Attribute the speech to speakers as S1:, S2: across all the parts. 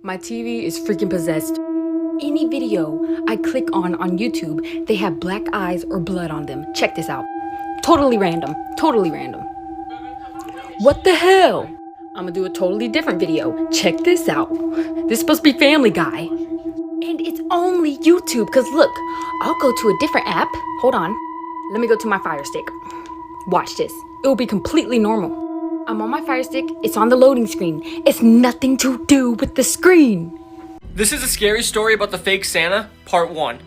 S1: My TV is freaking possessed. Any video I click on YouTube, they have black eyes or blood on them. Check this out. Totally random. Totally random. What the hell? I'm gonna do a totally different video. Check this out. This is supposed to be Family Guy. And it's only YouTube, because look, I'll go to a different app. Hold on. Let me go to my Fire Stick. Watch this. It will be completely normal. I'm on my Fire Stick. It's on the loading screen. It's nothing to do with the screen.
S2: This is a scary story about the fake Santa, part 1.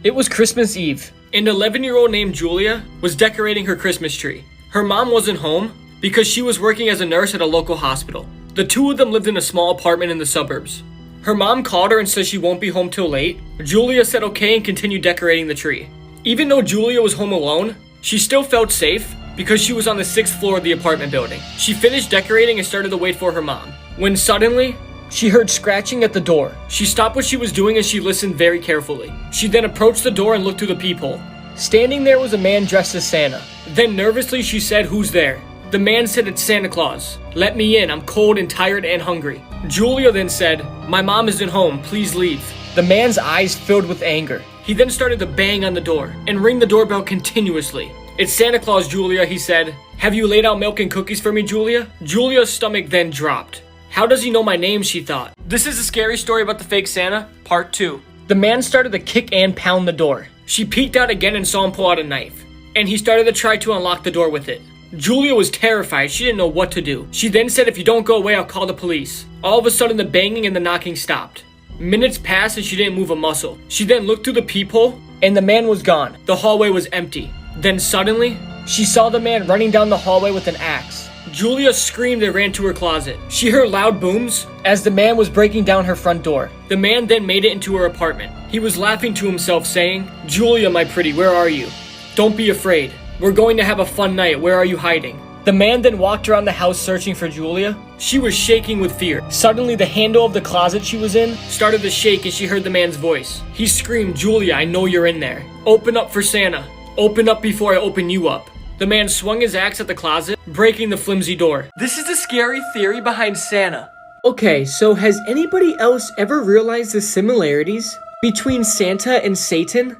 S2: It was Christmas Eve. An 11-year-old named Julia was decorating her Christmas tree. Her mom wasn't home because she was working as a nurse at a local hospital. The two of them lived in a small apartment in the suburbs. Her mom called her and said she won't be home till late. Julia said okay and continued decorating the tree. Even though Julia was home alone, she still felt safe because she was on the 6th floor of the apartment building. She finished decorating and started to wait for her mom, when suddenly, she heard scratching at the door. She stopped what she was doing and she listened very carefully. She then approached the door and looked through the peephole. Standing there was a man dressed as Santa. Then nervously she said, "Who's there?" The man said, "It's Santa Claus. Let me in, I'm cold and tired and hungry." Julia then said, "My mom isn't home, please leave." The man's eyes filled with anger. He then started to bang on the door and ring the doorbell continuously. "It's Santa Claus, Julia," he said. "Have you laid out milk and cookies for me, Julia?" Julia's stomach then dropped. How does he know my name, she thought. This is a scary story about the fake Santa, part 2. The man started to kick and pound the door. She peeked out again and saw him pull out a knife, and he started to try to unlock the door with it. Julia was terrified. She didn't know what to do. She then said, "If you don't go away, I'll call the police." All of a sudden, the banging and the knocking stopped. Minutes passed and she didn't move a muscle. She then looked through the peephole, and the man was gone. The hallway was empty. Then suddenly, she saw the man running down the hallway with an axe. Julia screamed and ran to her closet. She heard loud booms as the man was breaking down her front door. The man then made it into her apartment. He was laughing to himself, saying, "Julia, my pretty, where are you? Don't be afraid. We're going to have a fun night. Where are you hiding?" The man then walked around the house searching for Julia. She was shaking with fear. Suddenly, the handle of the closet she was in started to shake and she heard the man's voice. He screamed, "Julia, I know you're in there. Open up for Santa. Open up before I open you up." The man swung his axe at the closet, breaking the flimsy door. This is the scary theory behind Santa. Okay, so has anybody else ever realized the similarities between Santa and Satan?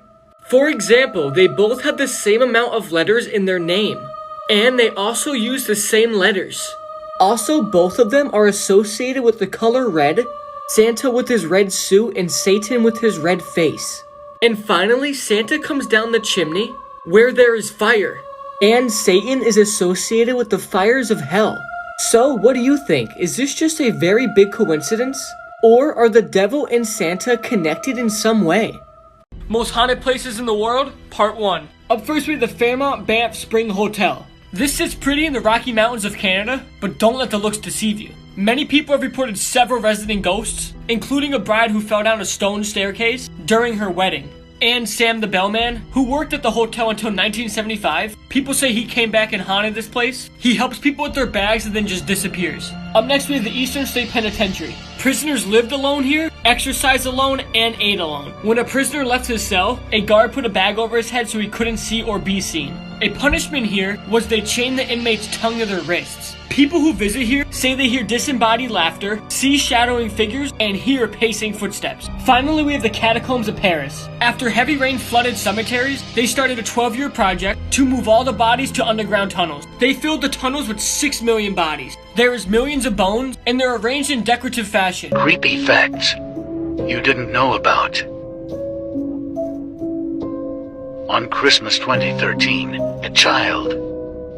S2: For example, they both have the same amount of letters in their name, and they also use the same letters. Also, both of them are associated with the color red, Santa with his red suit and Satan with his red face. And finally, Santa comes down the chimney where there is fire. And Satan is associated with the fires of hell. So, what do you think? Is this just a very big coincidence? Or are the devil and Santa connected in some way? Most haunted places in the world, part 1. Up first we have the Fairmont Banff Spring Hotel. This sits pretty in the Rocky Mountains of Canada, but don't let the looks deceive you. Many people have reported several resident ghosts, including a bride who fell down a stone staircase during her wedding. And Sam the Bellman, who worked at the hotel until 1975. People say he came back and haunted this place. He helps people with their bags and then just disappears. Up next we have the Eastern State Penitentiary. Prisoners lived alone here, exercised alone, and ate alone. When a prisoner left his cell, a guard put a bag over his head so he couldn't see or be seen. A punishment here was they chained the inmate's tongue to their wrists. People who visit here say they hear disembodied laughter, see shadowing figures, and hear pacing footsteps. Finally, we have the Catacombs of Paris. After heavy rain flooded cemeteries, they started a 12-year project to move all the bodies to underground tunnels. They filled the tunnels with 6 million bodies. There is millions of bones, and they're arranged in decorative fashion.
S3: Creepy facts you didn't know about. On Christmas 2013, a child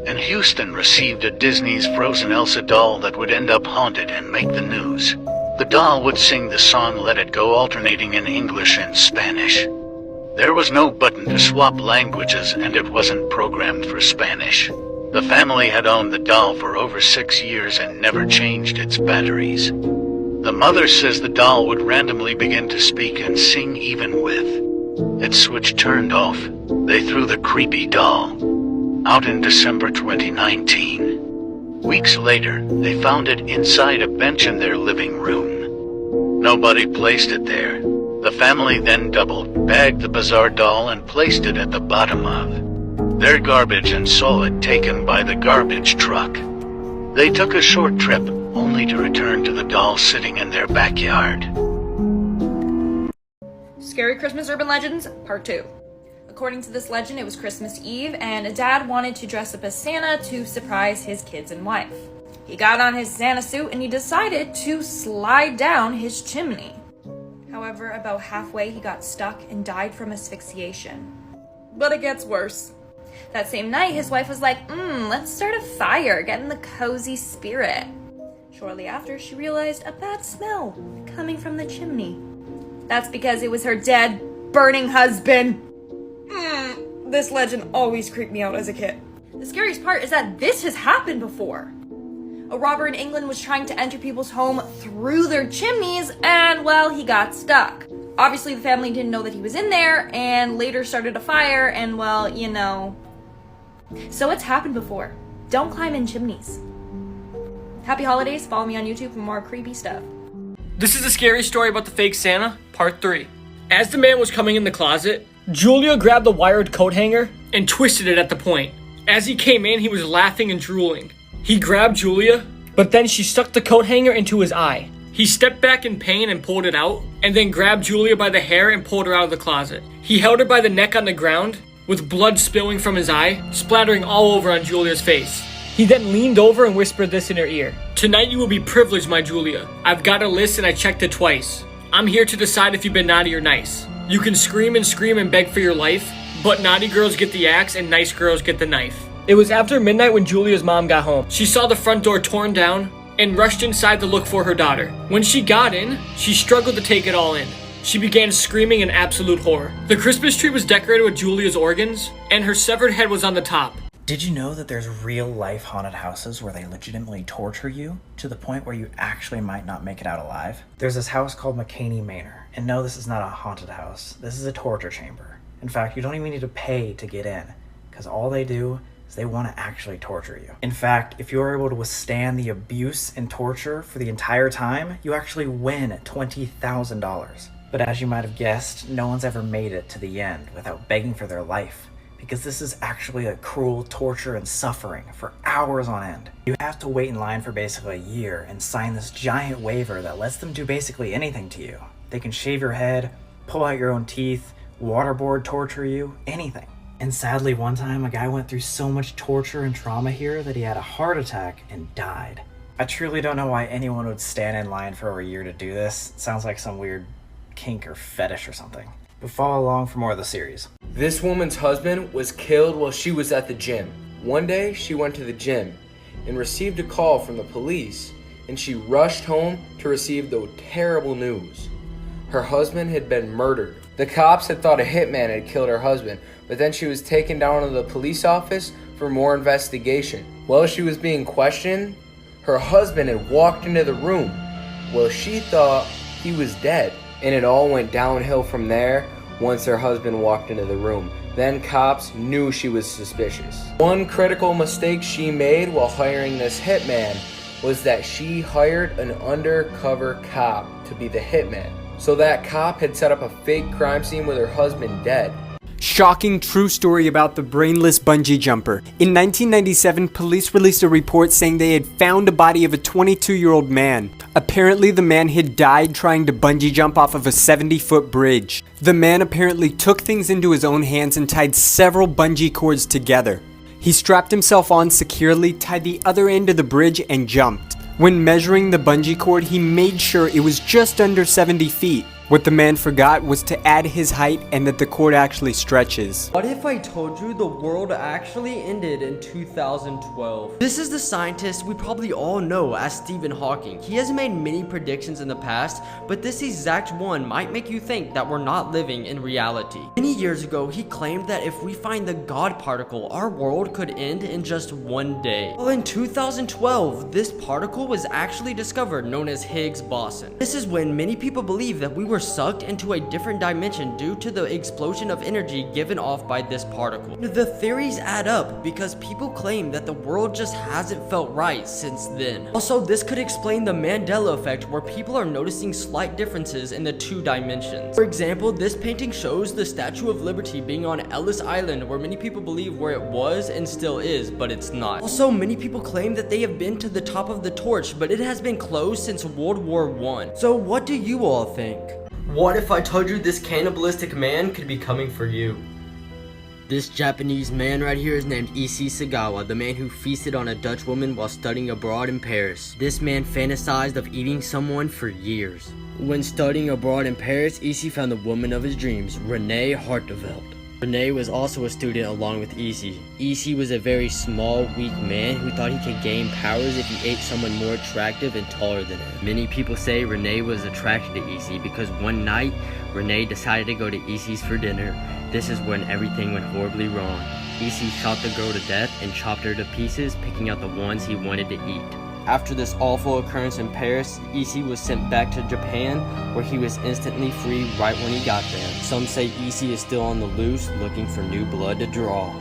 S3: in Houston received a Disney's Frozen Elsa doll that would end up haunted and make the news. The doll would sing the song Let It Go, alternating in English and Spanish. There was no button to swap languages and it wasn't programmed for Spanish. The family had owned the doll for over 6 years and never changed its batteries. The mother says the doll would randomly begin to speak and sing even with its switch turned off. They threw the creepy doll out in December 2019. Weeks later, they found it inside a bench in their living room. Nobody placed it there. The family then double-bagged the bizarre doll and placed it at the bottom of their garbage and saw it taken by the garbage truck. They took a short trip only to return to the doll sitting in their backyard.
S4: Scary Christmas Urban Legends, Part 2. According to this legend, it was Christmas Eve, and a dad wanted to dress up as Santa to surprise his kids and wife. He got on his Santa suit and he decided to slide down his chimney. However, about halfway he got stuck and died from asphyxiation. But it gets worse. That same night, his wife was like, let's start a fire, get in the cozy spirit. Shortly after, she realized a bad smell coming from the chimney. That's because it was her dead, burning husband. This legend always creeped me out as a kid. The scariest part is that this has happened before. A robber in England was trying to enter people's home through their chimneys, and well, he got stuck. Obviously, the family didn't know that he was in there, and later started a fire, and well, you know. So it's happened before. Don't climb in chimneys. Happy holidays. Follow me on YouTube for more creepy stuff.
S2: This is a scary story about the fake Santa, part 3. As the man was coming in the closet, Julia grabbed the wired coat hanger and twisted it at the point. As he came in, he was laughing and drooling. He grabbed Julia, but then she stuck the coat hanger into his eye. He stepped back in pain and pulled it out, and then grabbed Julia by the hair and pulled her out of the closet. He held her by the neck on the ground, with blood spilling from his eye, splattering all over on Julia's face. He then leaned over and whispered this in her ear. "Tonight you will be privileged, my Julia. I've got a list and I checked it twice. I'm here to decide if you've been naughty or nice. You can scream and beg for your life, but naughty girls get the axe and nice girls get the knife." It was after midnight when Julia's mom got home. She saw the front door torn down and rushed inside to look for her daughter. When she got in, she struggled to take it all in. She began screaming in absolute horror. The Christmas tree was decorated with Julia's organs, and her severed head was on the top.
S5: Did you know that there's real-life haunted houses where they legitimately torture you to the point where you actually might not make it out alive? There's this house called McCaney Manor, and no, this is not a haunted house. This is a torture chamber. In fact, you don't even need to pay to get in, because all they do is they want to actually torture you. In fact, if you're able to withstand the abuse and torture for the entire time, you actually win $20,000. But as you might have guessed, no one's ever made it to the end without begging for their life, because this is actually a cruel torture and suffering for hours on end. You have to wait in line for basically a year and sign this giant waiver that lets them do basically anything to you. They can shave your head, pull out your own teeth, waterboard torture you, anything. And sadly, one time a guy went through so much torture and trauma here that he had a heart attack and died. I truly don't know why anyone would stand in line for over a year to do this. It sounds like some weird kink or fetish or something. But follow along for more of the series.
S6: This woman's husband was killed while she was at the gym. One day, she went to the gym and received a call from the police, and she rushed home to receive the terrible news. Her husband had been murdered. The cops had thought a hitman had killed her husband, but then she was taken down to the police office for more investigation. While she was being questioned, her husband had walked into the room where she thought he was dead, and it all went downhill from there once her husband walked into the room. Then cops knew she was suspicious. One critical mistake she made while hiring this hitman was that she hired an undercover cop to be the hitman. So that cop had set up a fake crime scene with her husband dead.
S7: Shocking true story about the brainless bungee jumper. In 1997, police released a report saying they had found a body of a 22-year-old man. Apparently, the man had died trying to bungee jump off of a 70-foot bridge. The man apparently took things into his own hands and tied several bungee cords together. He strapped himself on securely, tied the other end of the bridge, and jumped. When measuring the bungee cord, he made sure it was just under 70 feet. What the man forgot was to add his height and that the cord actually stretches.
S8: What if I told you the world actually ended in 2012? This is the scientist we probably all know as Stephen Hawking. He has made many predictions in the past, but this exact one might make you think that we're not living in reality. Many years ago, he claimed that if we find the God particle, our world could end in just one day. Well, in 2012, this particle was actually discovered, known as Higgs boson. This is when many people believe that we were were sucked into a different dimension due to the explosion of energy given off by this particle. The theories add up because people claim that the world just hasn't felt right since then. Also, this could explain the Mandela effect, where people are noticing slight differences in the two dimensions. For example, this painting shows the Statue of Liberty being on Ellis Island, where many people believe where it was and still is, but it's not. Also, many people claim that they have been to the top of the torch, but it has been closed since World War I. So what do you all think?
S9: What if I told you this cannibalistic man could be coming for you?
S8: This Japanese man right here is named Issei Sagawa, the man who feasted on a Dutch woman while studying abroad in Paris. This man fantasized of eating someone for years. When studying abroad in Paris, Issei found the woman of his dreams, Renee Hartevelt. Renee was also a student along with Issei. Issei was a very small, weak man who thought he could gain powers if he ate someone more attractive and taller than him. Many people say Renee was attracted to Issei because one night, Renee decided to go to Issei's for dinner. This is when everything went horribly wrong. Issei shot the girl to death and chopped her to pieces, picking out the ones he wanted to eat. After this awful occurrence in Paris, Issei was sent back to Japan, where he was instantly free right when he got there. Some say Issei is still on the loose, looking for new blood to draw.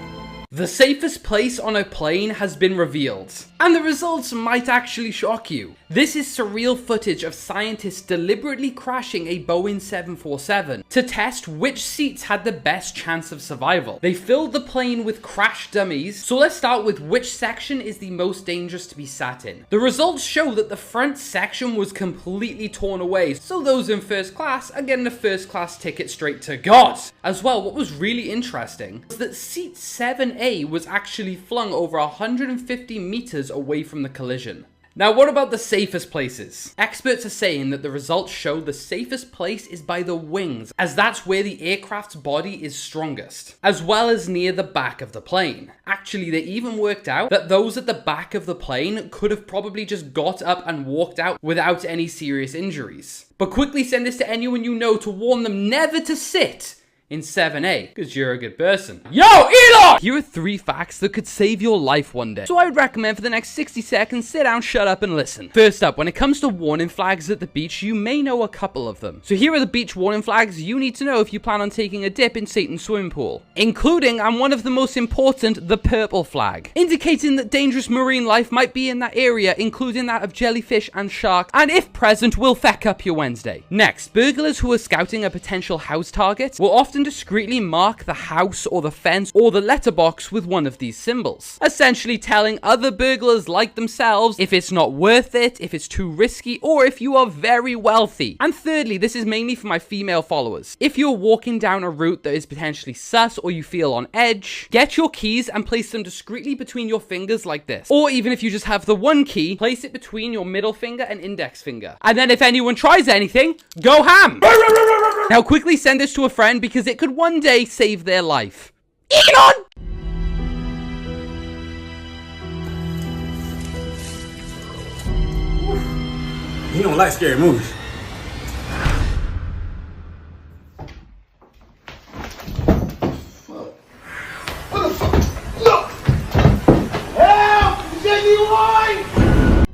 S10: The safest place on a plane has been revealed, and the results might actually shock you. This is surreal footage of scientists deliberately crashing a Boeing 747 to test which seats had the best chance of survival. They filled the plane with crash dummies, so let's start with which section is the most dangerous to be sat in. The results show that the front section was completely torn away, so those in first class are getting a first class ticket straight to God. As well, what was really interesting was that seat 7A was actually flung over 150 meters away from the collision. Now, what about the safest places? Experts are saying that the results show the safest place is by the wings, as that's where the aircraft's body is strongest, as well as near the back of the plane. Actually, they even worked out that those at the back of the plane could have probably just got up and walked out without any serious injuries. But quickly send this to anyone you know to warn them never to sit in 7A, because you're a good person. Yo, Elon! Here are 3 facts that could save your life one day. So I would recommend for the next 60 seconds, sit down, shut up, and listen. First up, when it comes to warning flags at the beach, you may know a couple of them. So here are the beach warning flags you need to know if you plan on taking a dip in Satan's swimming pool. Including, and one of the most important, the purple flag, indicating that dangerous marine life might be in that area, including that of jellyfish and sharks, and if present, will feck up your Wednesday. Next, burglars who are scouting a potential house target will often discreetly mark the house or the fence or the letterbox with one of these symbols, essentially telling other burglars like themselves if it's not worth it, if it's too risky, or if you are very wealthy. And thirdly, this is mainly for my female followers. If you're walking down a route that is potentially sus or you feel on edge, get your keys and place them discreetly between your fingers like this. Or even if you just have the one key, place it between your middle finger and index finger. And then if anyone tries anything, go ham! Now quickly send this to a friend because it could one day save their life. Elon!
S11: He don't like scary movies.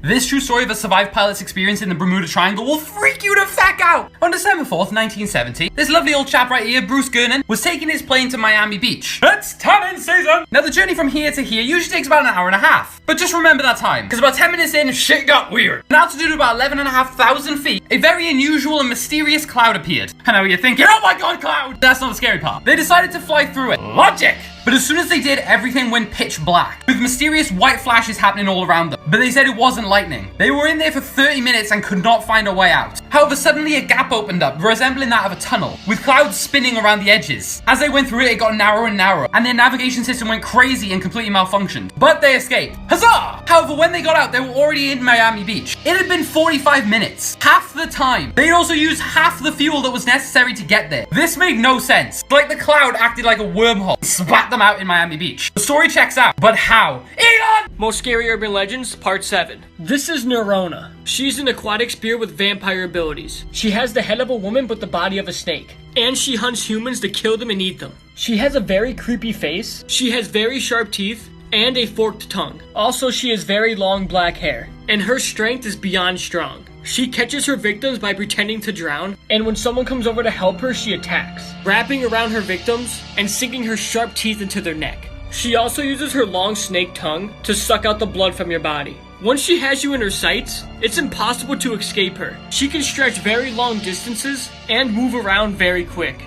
S10: This true story of a survived pilot's experience in the Bermuda Triangle will freak you the feck out! On December 4th, 1970, this lovely old chap right here, Bruce Gernon, was taking his plane to Miami Beach. It's tanning season! Now the journey from here to here usually takes about an hour and a half. But just remember that time, because about 10 minutes in, shit got weird. And altitude of about 11,500 feet, a very unusual and mysterious cloud appeared. I know you're thinking, oh my god, cloud! That's not the scary part. They decided to fly through it. Logic! But as soon as they did, everything went pitch black, with mysterious white flashes happening all around them. But they said it wasn't lightning. They were in there for 30 minutes and could not find a way out. However, suddenly a gap opened up, resembling that of a tunnel, with clouds spinning around the edges. As they went through it, it got narrower and narrower, and their navigation system went crazy and completely malfunctioned. But they escaped. Huzzah! However, when they got out, they were already in Miami Beach. It had been 45 minutes, half the time. They'd also used half the fuel that was necessary to get there. This made no sense. Like the cloud acted like a wormhole, spat them out in Miami Beach. The story checks out, but how? Elon!
S2: Most Scary Urban Legends, Part 7. This is Neurona. She's an aquatic spirit with vampire abilities. She has the head of a woman but the body of a snake. And she hunts humans to kill them and eat them. She has a very creepy face. She has very sharp teeth and a forked tongue. Also, she has very long black hair. And her strength is beyond strong. She catches her victims by pretending to drown, and when someone comes over to help her, she attacks, wrapping around her victims and sinking her sharp teeth into their neck. She also uses her long snake tongue to suck out the blood from your body. Once she has you in her sights, it's impossible to escape her. She can stretch very long distances and move around very quick.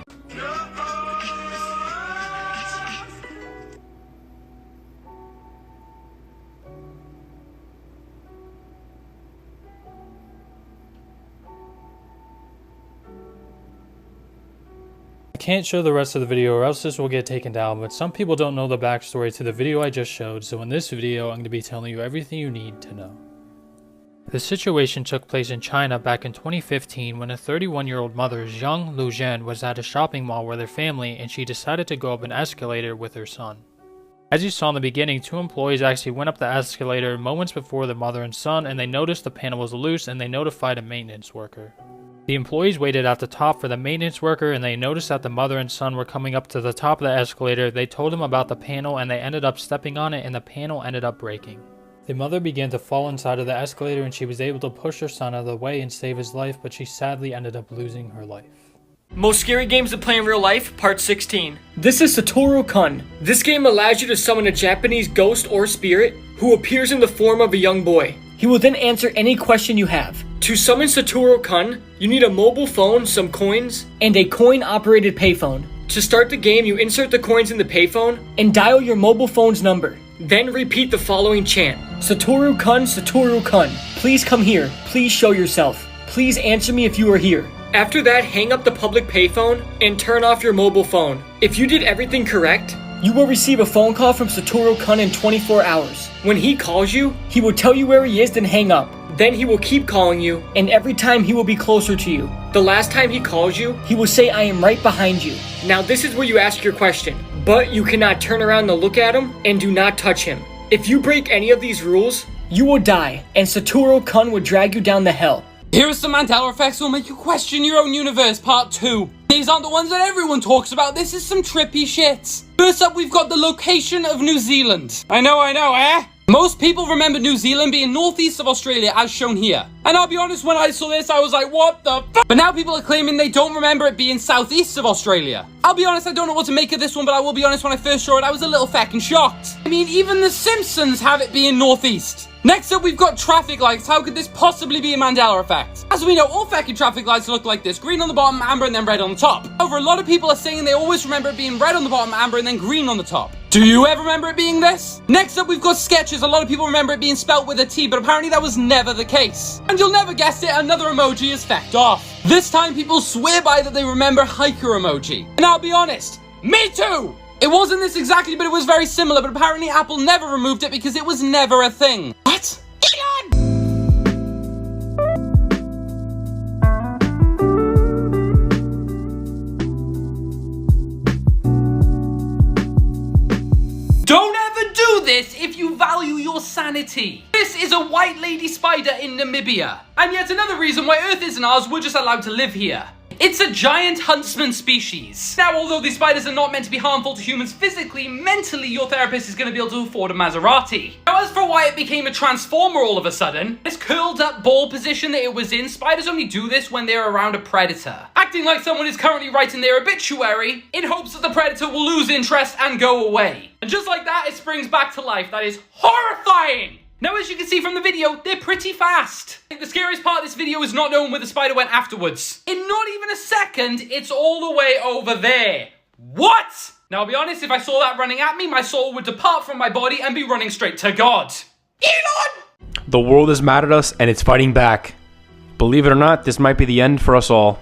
S12: I can't show the rest of the video or else this will get taken down, but some people don't know the backstory to the video I just showed, so in this video I'm going to be telling you everything you need to know. The situation took place in China back in 2015 when a 31-year-old mother, Zhang Luzhen, was at a shopping mall with her family and she decided to go up an escalator with her son. As you saw in the beginning, two employees actually went up the escalator moments before the mother and son, and they noticed the panel was loose and they notified a maintenance worker. The employees waited at the top for the maintenance worker and they noticed that the mother and son were coming up to the top of the escalator. They told him about the panel and they ended up stepping on it and the panel ended up breaking. The mother began to fall inside of the escalator and she was able to push her son out of the way and save his life, but she sadly ended up losing her life.
S2: Most scary games to play in real life, part 16. This is Satoru Kun. This game allows you to summon a Japanese ghost or spirit who appears in the form of a young boy. He will then answer any question you have. To summon Satoru Kun, you need a mobile phone, some coins, and a coin-operated payphone. To start the game, you insert the coins in the payphone and dial your mobile phone's number. Then repeat the following chant. Satoru Kun, please come here. Please show yourself. Please answer me if you are here. After that, hang up the public payphone and turn off your mobile phone. If you did everything correct, you will receive a phone call from Satoru Kun in 24 hours. When he calls you, he will tell you where he is, then hang up. Then he will keep calling you, and every time he will be closer to you. The last time he calls you, he will say, "I am right behind you." Now this is where you ask your question, but you cannot turn around to look at him, and do not touch him. If you break any of these rules, you will die, and Satoru Kun will drag you down the hell.
S10: Here are some Mandela effects that will make you question your own universe, part 2. These aren't the ones that everyone talks about, this is some trippy shit. First up, we've got the location of New Zealand. I know, eh? Most people remember New Zealand being northeast of Australia, as shown here. And I'll be honest, when I saw this, I was like, what the f***? But now people are claiming they don't remember it being southeast of Australia. I'll be honest, I don't know what to make of this one, but I will be honest, when I first saw it, I was a little fucking shocked. I mean, even The Simpsons have it being northeast. Next up, we've got traffic lights. How could this possibly be a Mandela effect? As we know, all fucking traffic lights look like this. Green on the bottom, amber, and then red on the top. However, a lot of people are saying they always remember it being red on the bottom, amber, and then green on the top. Do you ever remember it being this? Next up, we've got sketches. A lot of people remember it being spelt with a T, but apparently that was never the case. And you'll never guess it, another emoji is fecked off. This time, people swear by that they remember hiker emoji. And I'll be honest, me too! It wasn't this exactly, but it was very similar, but apparently Apple never removed it because it was never a thing. What? Elon! Don't ever do this if you value your sanity. This is a white lady spider in Namibia. And yet another reason why Earth isn't ours, we're just allowed to live here. It's a giant huntsman species. Now, although these spiders are not meant to be harmful to humans physically, mentally your therapist is going to be able to afford a Maserati. Now, as for why it became a transformer all of a sudden, this curled up ball position that it was in, spiders only do this when they're around a predator. Acting like someone is currently writing their obituary in hopes that the predator will lose interest and go away. And just like that, it springs back to life. That is horrifying! Now, as you can see from the video, they're pretty fast. The scariest part of this video is not knowing where the spider went afterwards. In not even a second, it's all the way over there. What? Now, I'll be honest, if I saw that running at me, my soul would depart from my body and be running straight to God. Elon!
S13: The world is mad at us and it's fighting back. Believe it or not, this might be the end for us all.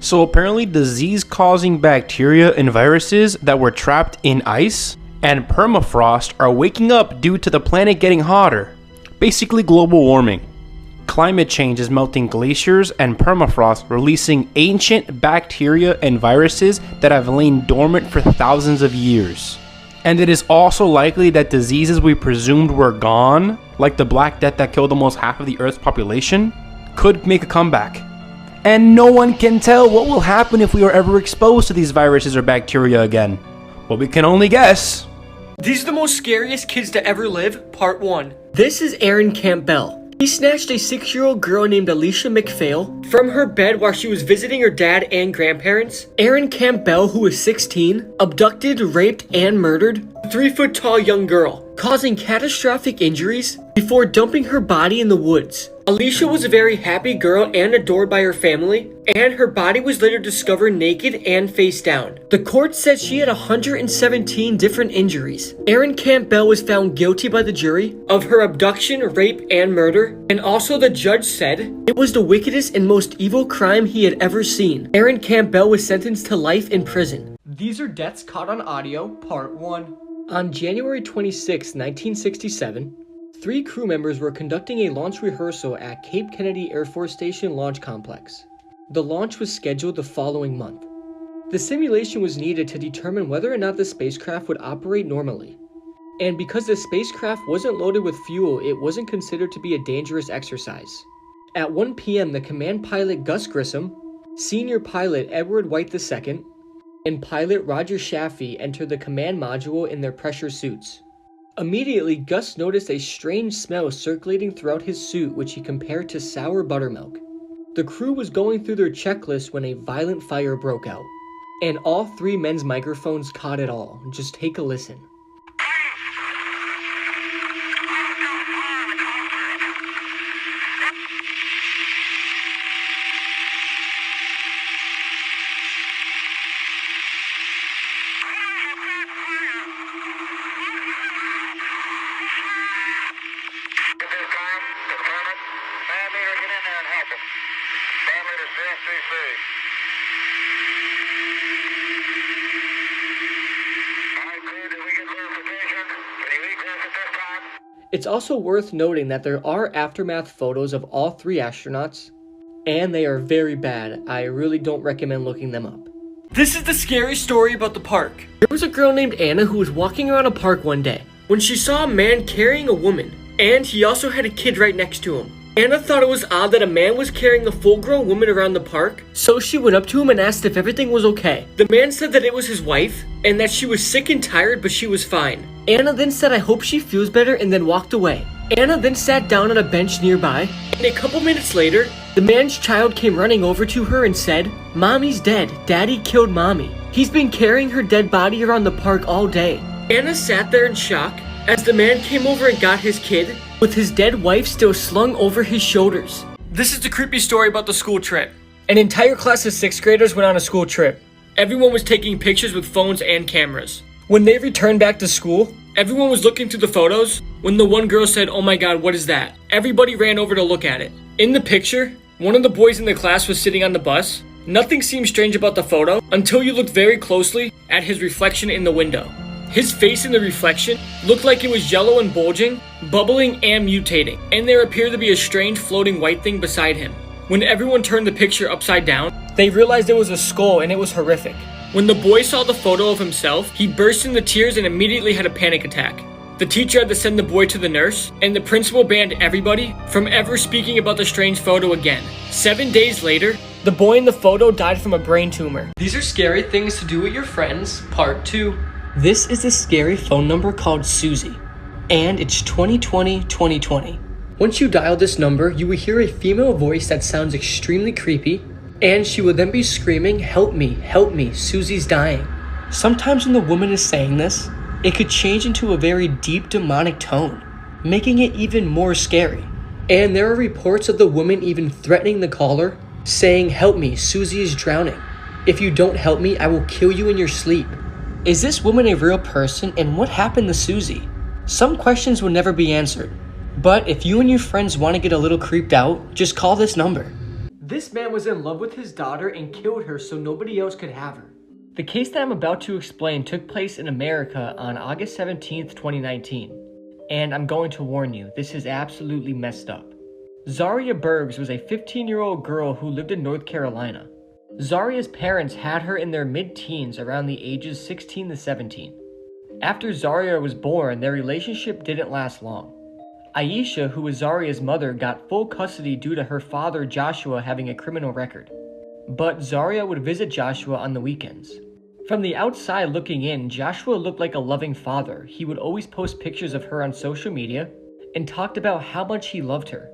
S13: So apparently, disease-causing bacteria and viruses that were trapped in ice and permafrost are waking up due to the planet getting hotter. Basically global warming. Climate change is melting glaciers and permafrost, releasing ancient bacteria and viruses that have lain dormant for thousands of years. And it is also likely that diseases we presumed were gone, like the Black Death that killed almost half of the Earth's population, could make a comeback. And no one can tell what will happen if we are ever exposed to these viruses or bacteria again. Well, we can only guess.
S2: These are the most scariest kids to ever live, part 1. This is Aaron Campbell. He snatched a 6-year-old girl named Alicia McPhail from her bed while she was visiting her dad and grandparents. Erin Campbell, who was 16, abducted, raped, and murdered a 3-foot-tall young girl, causing catastrophic injuries before dumping her body in the woods. Alicia was a very happy girl and adored by her family, and her body was later discovered naked and face down. The court said she had 117 different injuries. Erin Campbell was found guilty by the jury of her abduction, rape, and murder, and also the judge said it was the wickedest and most evil crime he had ever seen. Erin Campbell was sentenced to life in prison. These are deaths caught on audio, part 1. On January 26, 1967, 3 crew members were conducting a launch rehearsal at Cape Kennedy Air Force Station Launch Complex. The launch was scheduled the following month. The simulation was needed to determine whether or not the spacecraft would operate normally. And because the spacecraft wasn't loaded with fuel, it wasn't considered to be a dangerous exercise. At 1 p.m., the command pilot Gus Grissom, senior pilot Edward White II, and pilot Roger Chaffee entered the command module in their pressure suits. Immediately, Gus noticed a strange smell circulating throughout his suit, which he compared to sour buttermilk. The crew was going through their checklist when a violent fire broke out, and all 3 men's microphones caught it all. Just take a listen. It's also worth noting that there are aftermath photos of all 3 astronauts, and they are very bad. I really don't recommend looking them up. This is the scary story about the park. There was a girl named Anna who was walking around a park one day when she saw a man carrying a woman, and he also had a kid right next to him. Anna thought it was odd that a man was carrying a full-grown woman around the park, so she went up to him and asked if everything was okay. The man said that it was his wife, and that she was sick and tired, but she was fine. Anna then said, "I hope she feels better," and then walked away. Anna then sat down on a bench nearby, and a couple minutes later, the man's child came running over to her and said, "Mommy's dead. Daddy killed Mommy. He's been carrying her dead body around the park all day." Anna sat there in shock as the man came over and got his kid, with his dead wife still slung over his shoulders. This is the creepy story about the school trip. An entire class of 6th graders went on a school trip. Everyone was taking pictures with phones and cameras. When they returned back to school, everyone was looking through the photos when the one girl said, "Oh my god, what is that?" Everybody ran over to look at it. In the picture, one of the boys in the class was sitting on the bus. Nothing seemed strange about the photo until you looked very closely at his reflection in the window. His face in the reflection looked like it was yellow and bulging, bubbling and mutating, and there appeared to be a strange floating white thing beside him. When everyone turned the picture upside down, they realized it was a skull, and it was horrific. When the boy saw the photo of himself, he burst into tears and immediately had a panic attack. The teacher had to send the boy to the nurse, and the principal banned everybody from ever speaking about the strange photo again. 7 days later, the boy in the photo died from a brain tumor. These are scary things to do with your friends, part 2. This is a scary phone number called Susie, and it's 2020-2020. Once you dial this number, you will hear a female voice that sounds extremely creepy, and she will then be screaming, help me, Susie's dying." Sometimes when the woman is saying this, it could change into a very deep demonic tone, making it even more scary. And there are reports of the woman even threatening the caller, saying, "Help me, Susie is drowning. If you don't help me, I will kill you in your sleep." Is this woman a real person, and what happened to Susie? Some questions will never be answered, but if you and your friends want to get a little creeped out, just call this number. This man was in love with his daughter and killed her so nobody else could have her. The case that I'm about to explain took place in America on August 17th, 2019. And I'm going to warn you, this is absolutely messed up. Zaria Bergs was a 15-year-old girl who lived in North Carolina. Zaria's parents had her in their mid-teens, around the ages 16 to 17. After Zaria was born, their relationship didn't last long. Aisha, who was Zaria's mother, got full custody due to her father Joshua having a criminal record. But Zaria would visit Joshua on the weekends. From the outside looking in, Joshua looked like a loving father. He would always post pictures of her on social media and talked about how much he loved her.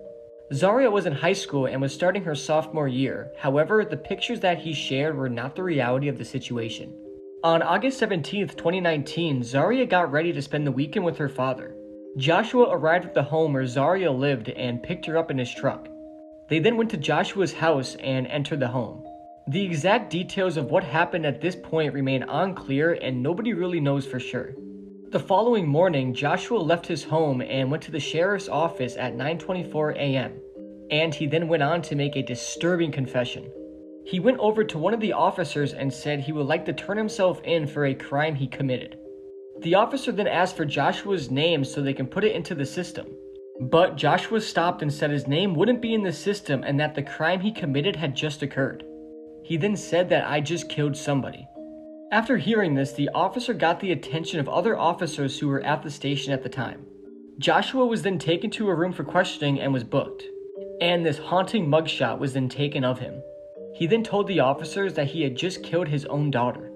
S2: Zarya was in high school and was starting her sophomore year. However, the pictures that he shared were not the reality of the situation. On August 17th, 2019, Zarya got ready to spend the weekend with her father. Joshua arrived at the home where Zarya lived and picked her up in his truck. They then went to Joshua's house and entered the home. The exact details of what happened at this point remain unclear and nobody really knows for sure. The following morning, Joshua left his home and went to the sheriff's office at 9:24 a.m. And he then went on to make a disturbing confession. He went over to one of the officers and said he would like to turn himself in for a crime he committed. The officer then asked for Joshua's name so they can put it into the system. But Joshua stopped and said his name wouldn't be in the system and that the crime he committed had just occurred. He then said that I just killed somebody. After hearing this, the officer got the attention of other officers who were at the station at the time. Joshua was then taken to a room for questioning and was booked. And this haunting mugshot was then taken of him. He then told the officers that he had just killed his own daughter.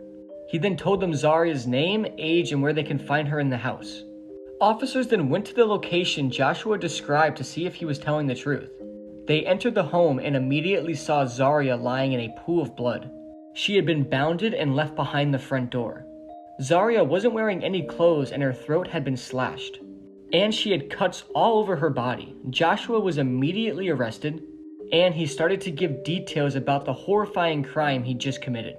S2: He then told them Zarya's name, age, and where they can find her in the house. Officers then went to the location Joshua described to see if he was telling the truth. They entered the home and immediately saw Zarya lying in a pool of blood. She had been bounded and left behind the front door. Zarya wasn't wearing any clothes and her throat had been slashed. And she had cuts all over her body. Joshua was immediately arrested, and he started to give details about the horrifying crime he just committed.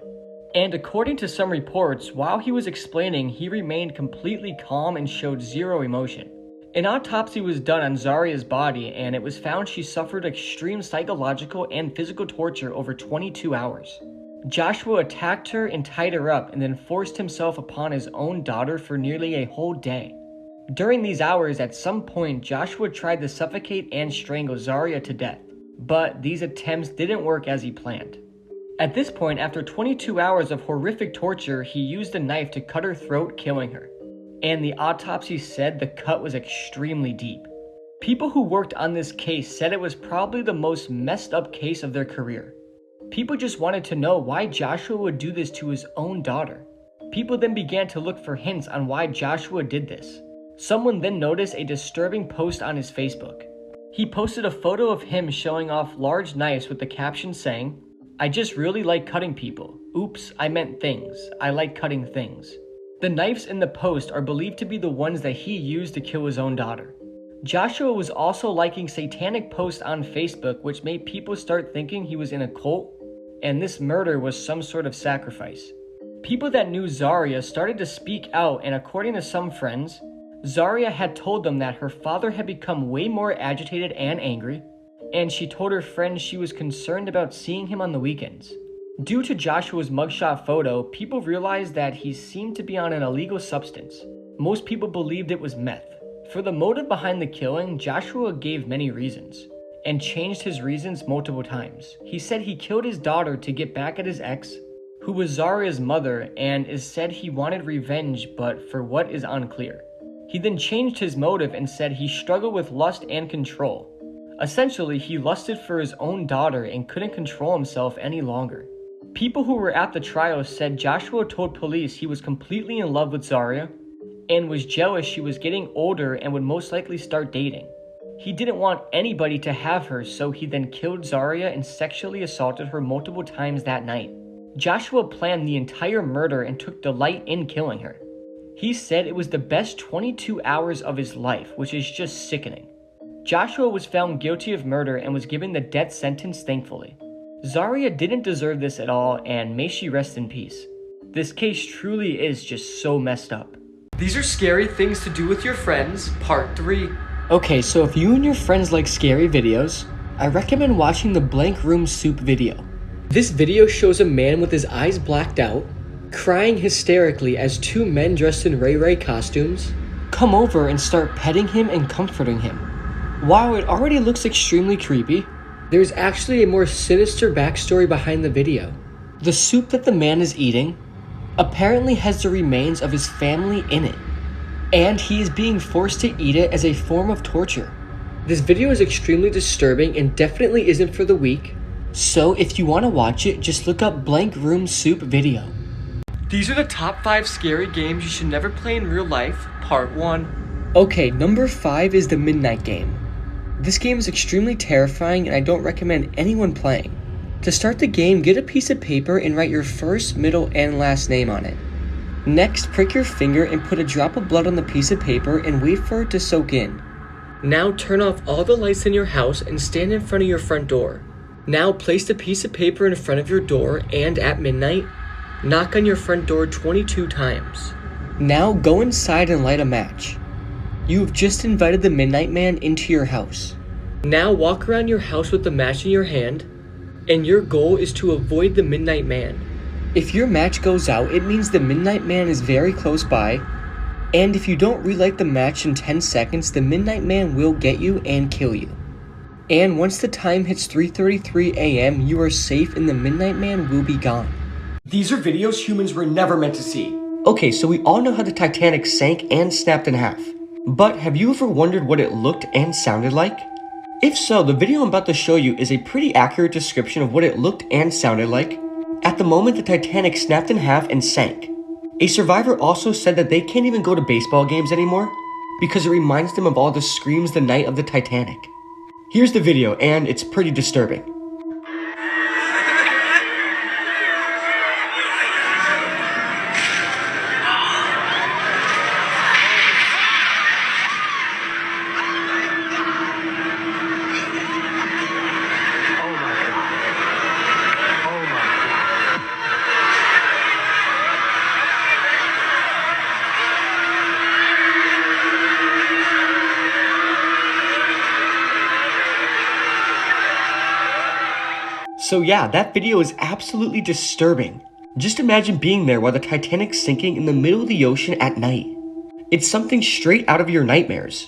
S2: And according to some reports, while he was explaining, he remained completely calm and showed zero emotion. An autopsy was done on Zarya's body, and it was found she suffered extreme psychological and physical torture over 22 hours. Joshua attacked her and tied her up and then forced himself upon his own daughter for nearly a whole day. During these hours, at some point, Joshua tried to suffocate and strangle Zarya to death, but these attempts didn't work as he planned. At this point, after 22 hours of horrific torture, he used a knife to cut her throat, killing her. And the autopsy said the cut was extremely deep. People who worked on this case said it was probably the most messed up case of their career. People just wanted to know why Joshua would do this to his own daughter. People then began to look for hints on why Joshua did this. Someone then noticed a disturbing post on his Facebook. He posted a photo of him showing off large knives with the caption saying, "I just really like cutting people. Oops, I meant things. I like cutting things." The knives in the post are believed to be the ones that he used to kill his own daughter. Joshua was also liking satanic posts on Facebook, which made people start thinking he was in a cult, and this murder was some sort of sacrifice. People that knew Zarya started to speak out, and according to some friends, Zarya had told them that her father had become way more agitated and angry, and she told her friends she was concerned about seeing him on the weekends. Due to Joshua's mugshot photo, people realized that he seemed to be on an illegal substance. Most people believed it was meth. For the motive behind the killing, Joshua gave many reasons, and changed his reasons multiple times. He said he killed his daughter to get back at his ex, who was Zarya's mother, and is said he wanted revenge, but for what is unclear. He then changed his motive and said he struggled with lust and control. Essentially, he lusted for his own daughter and couldn't control himself any longer. People who were at the trial said Joshua told police he was completely in love with Zarya and was jealous she was getting older and would most likely start dating. He didn't want anybody to have her, so he then killed Zarya and sexually assaulted her multiple times that night. Joshua planned the entire murder and took delight in killing her. He said it was the best 22 hours of his life, which is just sickening. Joshua was found guilty of murder and was given the death sentence, thankfully. Zarya didn't deserve this at all, and may she rest in peace. This case truly is just so messed up. These are scary things to do with your friends, part 3. Okay, so if you and your friends like scary videos, I recommend watching the Blank Room Soup video. This video shows a man with his eyes blacked out, crying hysterically as two men dressed in Ray Ray costumes come over and start petting him and comforting him. While it already looks extremely creepy, there's actually a more sinister backstory behind the video. The soup that the man is eating apparently has the remains of his family in it, and he is being forced to eat it as a form of torture. This video is extremely disturbing and definitely isn't for the weak, so if you want to watch it, just look up Blank Room Soup video. These are the top 5 scary games you should never play in real life, part 1. Okay, number 5 is the Midnight Game. This game is extremely terrifying and I don't recommend anyone playing. To start the game, get a piece of paper and write your first, middle, and last name on it. Next, prick your finger and put a drop of blood on the piece of paper and wait for it to soak in. Now turn off all the lights in your house and stand in front of your front door. Now place the piece of paper in front of your door and at midnight, knock on your front door 22 times. Now go inside and light a match. You have just invited the Midnight Man into your house. Now walk around your house with the match in your hand, and your goal is to avoid the Midnight Man. If your match goes out, it means the Midnight Man is very close by, and if you don't relight the match in 10 seconds, the Midnight Man will get you and kill you. And once the time hits 3:33 a.m., you are safe and the Midnight Man will be gone. These are videos humans were never meant to see. Okay, so we all know how the Titanic sank and snapped in half. But have you ever wondered what it looked and sounded like? If so, the video I'm about to show you is a pretty accurate description of what it looked and sounded like at the moment the Titanic snapped in half and sank. A survivor also said that they can't even go to baseball games anymore because it reminds them of all the screams the night of the Titanic. Here's the video, and it's pretty disturbing. So yeah, that video is absolutely disturbing. Just imagine being there while the Titanic's sinking in the middle of the ocean at night. It's something straight out of your nightmares.